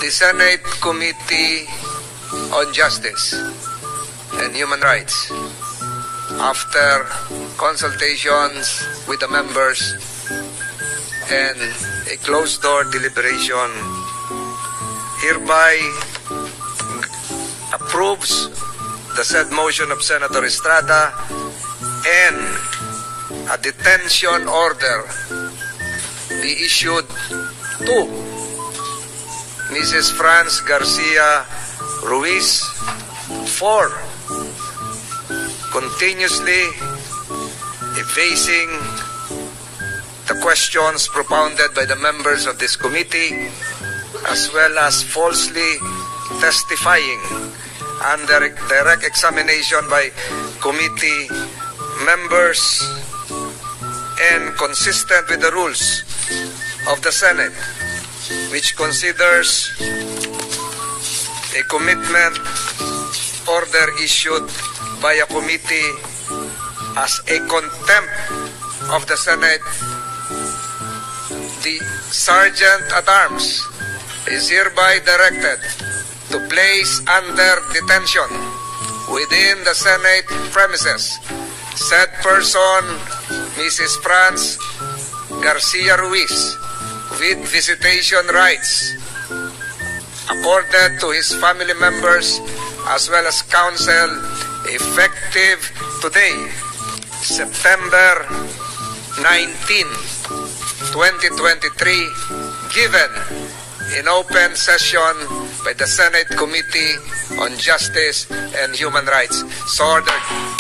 The Senate Committee on Justice and Human Rights, after consultations with the members and a closed-door deliberation, hereby approves the said motion of Senator Estrada and a detention order be issued to Mrs. Franz Garcia Ruiz for continuously evading the questions propounded by the members of this committee, as well as falsely testifying under direct examination by committee members and consistent with the rules of the Senate, which considers a commitment order issued by a committee as a contempt of the Senate. The Sergeant at Arms is hereby directed to place under detention within the Senate premises said person, Mrs. Franz Garcia Ruiz, with visitation rights accorded to his family members as well as counsel, effective today, September 19, 2023, given in open session by the Senate Committee on Justice and Human Rights. So ordered.